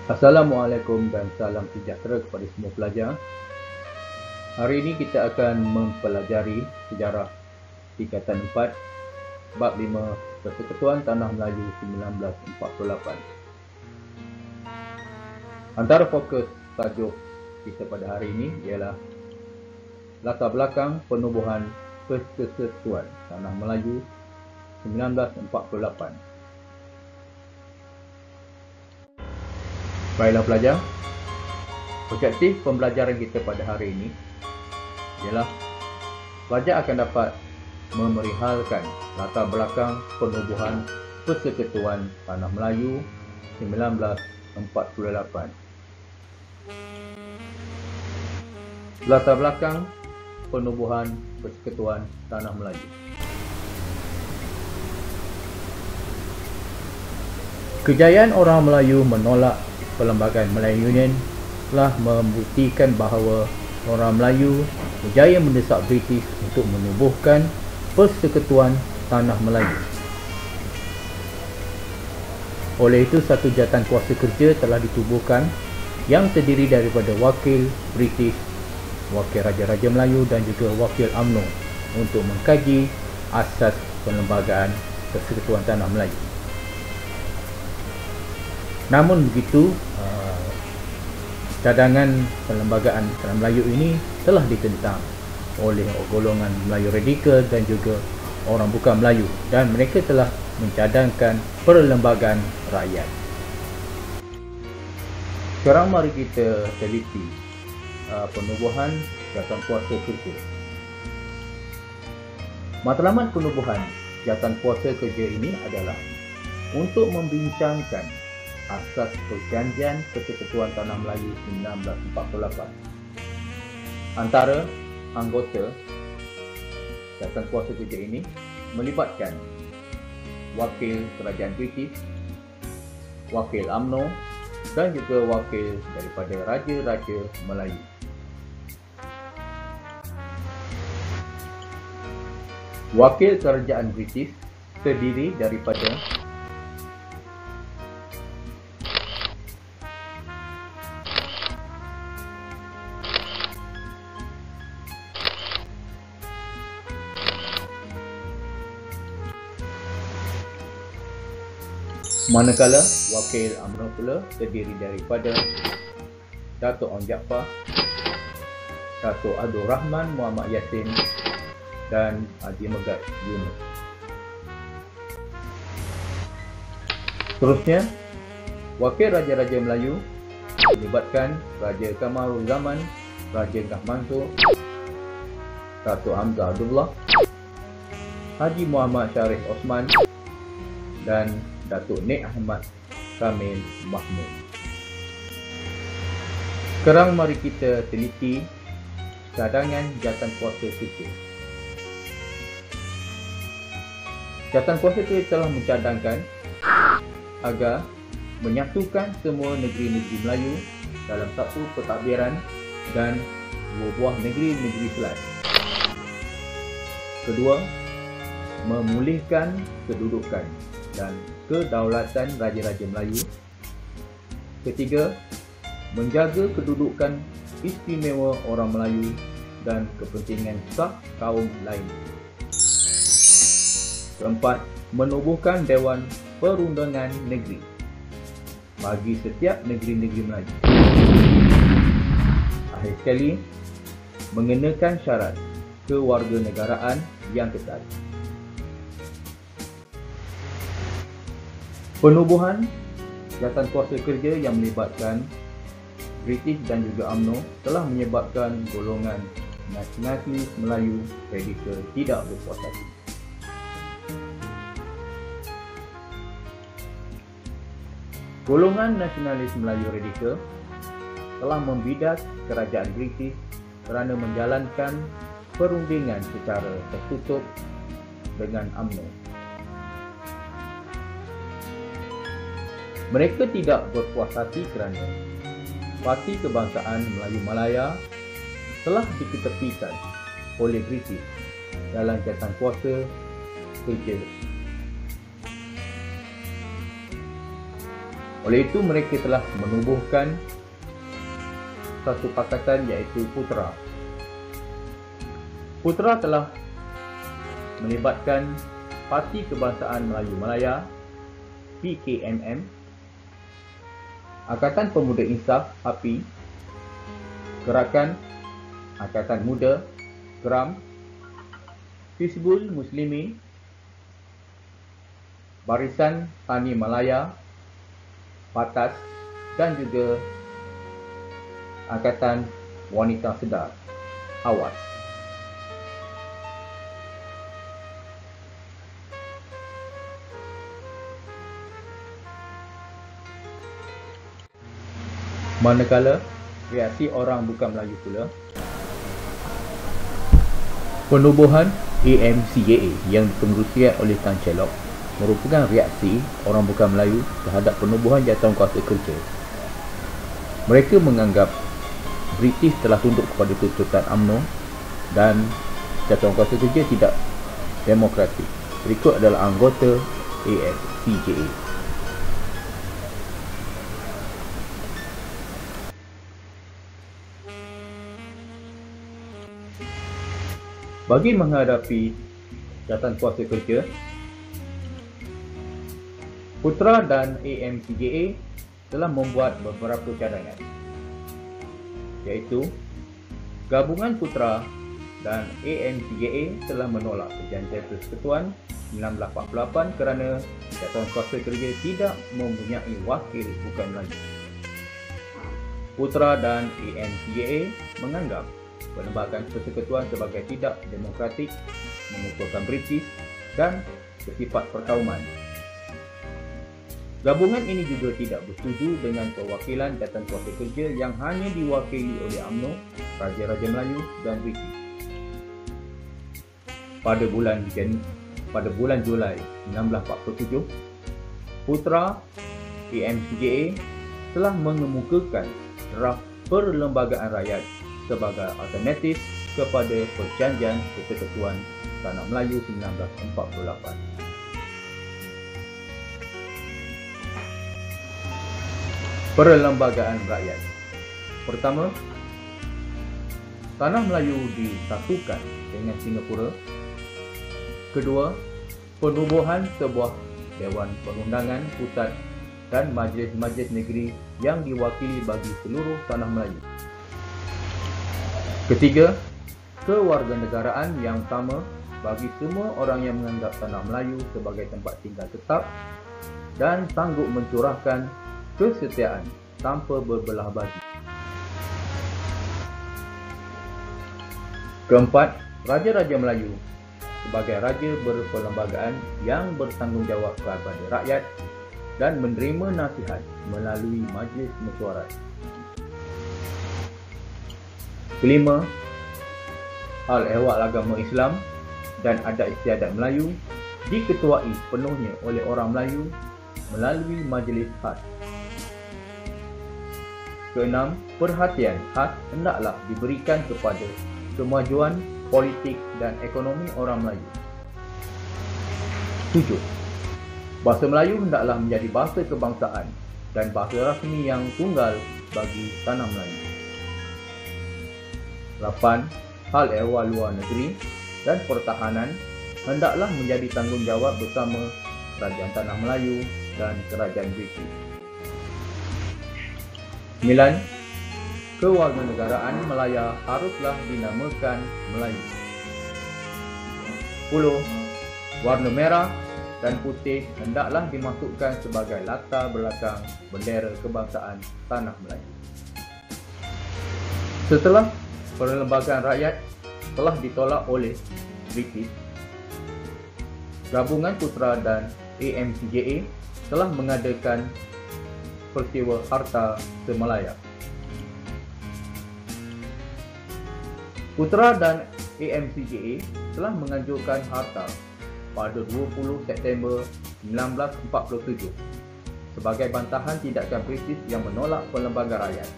Assalamualaikum dan salam sejahtera kepada semua pelajar. Hari ini kita akan mempelajari sejarah tingkatan 4, bab 5, Persekutuan Tanah Melayu 1948. Antara fokus tajuk kita pada hari ini ialah latar belakang penubuhan Persekutuan Tanah Melayu 1948. Baiklah pelajar, objektif pembelajaran kita pada hari ini ialah pelajar akan dapat memerihalkan latar belakang penubuhan Persekutuan Tanah Melayu 1948. Latar belakang penubuhan Persekutuan Tanah Melayu. Kejayaan orang Melayu menolak Perlembagaan Melayu Union telah membuktikan bahawa orang Melayu berjaya mendesak British untuk menubuhkan Persekutuan Tanah Melayu. Oleh itu, satu jawatan kuasa kerja telah ditubuhkan yang terdiri daripada wakil British, wakil Raja-Raja Melayu dan juga wakil UMNO untuk mengkaji asas perlembagaan Persekutuan Tanah Melayu. Namun begitu, cadangan perlembagaan Tanah Melayu ini telah ditentang oleh golongan Melayu radikal dan juga orang bukan Melayu, dan mereka telah mencadangkan perlembagaan rakyat. Sekarang mari kita teliti penubuhan jawatan kuasa kerja. Matlamat penubuhan jawatan kuasa kerja ini adalah untuk membincangkan asas perjanjian Persekutuan Tanah Melayu 1948. Antara anggota jawatan kuasa kerja ini melibatkan wakil kerajaan British, wakil UMNO dan juga wakil daripada Raja-Raja Melayu. Wakil kerajaan British terdiri daripada manakala wakil UMNO pula terdiri daripada Datuk Onn Jaafar, Datuk Abdul Rahman Muhammad Yassin dan Haji Megat Yunus. Seterusnya, wakil Raja-Raja Melayu melibatkan Raja Kamarul Zaman, Raja Ngah Mansur, Datuk Hamzah Abdullah, Haji Muhammad Sharif Osman dan Datuk Nik Ahmad Kamil Mahmud. Sekarang mari kita teliti cadangan jawatan kuasa kerja. Jawatan kuasa kerja telah mencadangkan agar menyatukan semua negeri-negeri Melayu dalam satu pentadbiran dan dua buah negeri-negeri Selat. Kedua, memulihkan kedudukan dan kedaulatan Raja-Raja Melayu. Ketiga, menjaga kedudukan istimewa orang Melayu dan kepentingan sah kaum lain. Keempat, menubuhkan Dewan Perundangan Negeri bagi setiap negeri-negeri Melayu. Akhir sekali, mengenakan syarat kewarganegaraan yang ketat. Penubuhan jawatan kuasa kerja yang melibatkan British dan juga UMNO telah menyebabkan golongan nasionalis Melayu radikal tidak berpuas hati. Golongan nasionalis Melayu radikal telah membidas kerajaan British kerana menjalankan perundingan secara tertutup dengan UMNO. Mereka tidak berpuas hati kerana Parti Kebangsaan Melayu Malaya telah diketepikan oleh British dalam jawatan kuasa kerja Oleh itu mereka telah menubuhkan satu pakatan iaitu Putra. Putra telah melibatkan Parti Kebangsaan Melayu Malaya PKMM, Angkatan Pemuda Insaf API, Gerakan Angkatan Muda GERAM, Hizbul Muslimin, Barisan Tani Malaya PATAS dan juga Angkatan Wanita Sedar AWAS. Manakala reaksi orang bukan Melayu pula, penubuhan AMCJA yang dikemurusikan oleh Tan Chelok merupakan reaksi orang bukan Melayu terhadap penubuhan jawatankuasa kerja. Mereka menganggap British telah tunduk kepada tuntutan UMNO dan jawatankuasa kerja tidak demokratik. Berikut adalah anggota AMCJA. Bagi menghadapi jawatankuasa kerja, Putra dan AMCJA telah membuat beberapa cadangan, iaitu gabungan Putra dan AMCJA telah menolak perjanjian persekutuan 1948 kerana jawatankuasa kerja tidak mempunyai wakil bukan Melayu. Putra dan AMCJA menganggap Perlembagaan Persekutuan sebagai tidak demokratik, mengukuhkan British dan bersifat perkauman. Gabungan ini juga tidak bersetuju dengan perwakilan jawatankuasa kerja yang hanya diwakili oleh UMNO, Raja-Raja Melayu dan British. Pada bulan Julai 1947, Putra AMCJA telah mengemukakan draft Perlembagaan Rakyat sebagai alternatif kepada Perjanjian Persekutuan Tanah Melayu 1948. Perlembagaan Rakyat. Pertama, Tanah Melayu disatukan dengan Singapura. Kedua, penubuhan sebuah Dewan Perundangan Pusat dan majlis-majlis negeri yang diwakili bagi seluruh Tanah Melayu. Ketiga, kewarganegaraan yang sama bagi semua orang yang menganggap Tanah Melayu sebagai tempat tinggal tetap dan sanggup mencurahkan kesetiaan tanpa berbelah bagi. Keempat, Raja-Raja Melayu sebagai raja berperlembagaan yang bertanggungjawab kepada rakyat dan menerima nasihat melalui majlis mesyuarat. Kelima, hal ehwal agama Islam dan adat istiadat Melayu diketuai penuhnya oleh orang Melayu melalui majlis khas. Keenam, perhatian khas hendaklah diberikan kepada kemajuan politik dan ekonomi orang Melayu. 7. Bahasa Melayu hendaklah menjadi bahasa kebangsaan dan bahasa rasmi yang tunggal bagi Tanah Melayu. 8. Hal ehwal luar negeri dan pertahanan hendaklah menjadi tanggungjawab bersama Kerajaan Tanah Melayu dan Kerajaan British. 9. Kewarganegaraan Malaya haruslah dinamakan Melayu. 10. Warna merah dan putih hendaklah dimasukkan sebagai latar belakang bendera kebangsaan Tanah Melayu. Setelah Perlembagaan Rakyat telah ditolak oleh British, Gabungan Putra dan AMCJA telah mengadakan peristiwa Harta Semalaya. Putra dan AMCJA telah menganjurkan Harta pada 20 September 1947 sebagai bantahan tindakan British yang menolak Perlembagaan Rakyat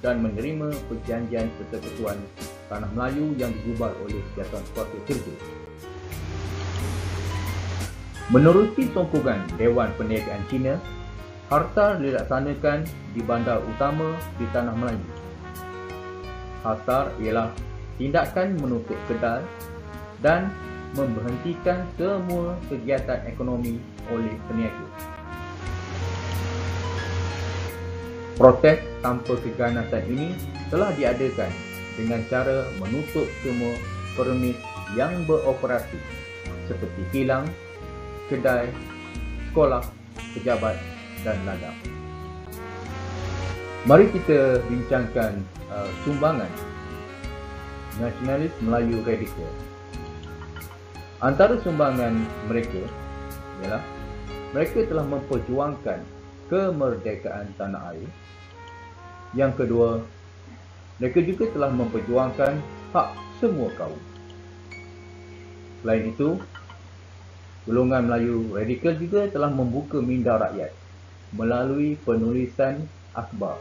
dan menerima Perjanjian Persekutuan Tanah Melayu yang digubal oleh Jawatankuasa Kerja. Menerusi sokongan Dewan Perniagaan Cina, Harta dilaksanakan di bandar utama di Tanah Melayu. Hasar ialah tindakan menutup kedai dan memberhentikan semua kegiatan ekonomi oleh peniaga. Protes tanpa keganasan ini telah diadakan dengan cara menutup semua permit yang beroperasi seperti kilang, kedai, sekolah, pejabat dan ladang. Mari kita bincangkan sumbangan Nasionalis Melayu Radikal. Antara sumbangan mereka ialah mereka telah memperjuangkan kemerdekaan tanah air. Yang kedua, mereka juga telah memperjuangkan hak semua kaum. Selain itu, golongan Melayu Radikal juga telah membuka minda rakyat melalui penulisan akhbar.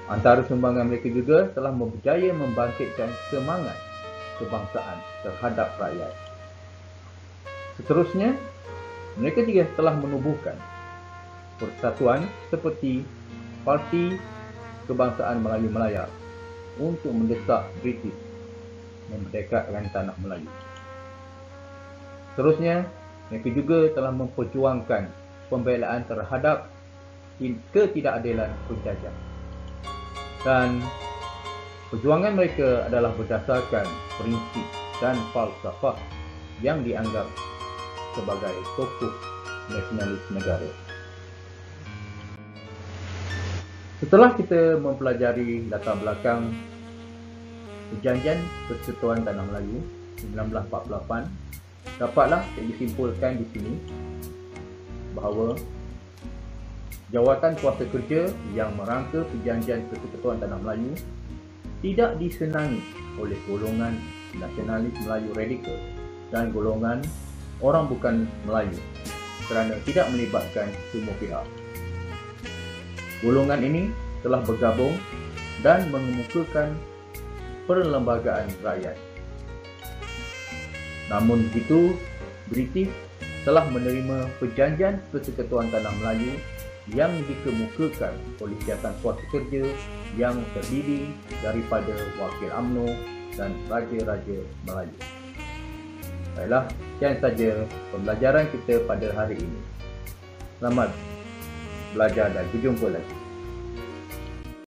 Antara sumbangan mereka juga telah berjaya membangkitkan semangat kebangsaan terhadap rakyat. Seterusnya, mereka juga telah menubuhkan persatuan seperti Parti Kebangsaan Melayu Melaya untuk mendesak British memerdekakan tanah Melayu. Seterusnya, mereka juga telah memperjuangkan pembelaan terhadap ketidakadilan penjajah. Dan perjuangan mereka adalah berdasarkan prinsip dan falsafah yang dianggap sebagai tokoh nasionalis negara. Setelah kita mempelajari latar belakang Perjanjian Persekutuan Tanah Melayu 1948, dapatlah disimpulkan di sini bahawa jawatan kuasa kerja yang merangka Perjanjian Persekutuan Tanah Melayu tidak disenangi oleh golongan Nasionalis Melayu Radikal dan golongan orang bukan Melayu kerana tidak melibatkan semua pihak. Golongan ini telah bergabung dan mengemukakan perlembagaan rakyat. Namun begitu, British telah menerima Perjanjian Persekutuan Tanah Melayu yang dikemukakan oleh jawatan kuasa kerja yang terdiri daripada Wakil UMNO dan Raja-Raja Melayu. Baiklah, sekian saja pembelajaran kita pada hari ini. Selamat belajar dan berjumpa lagi.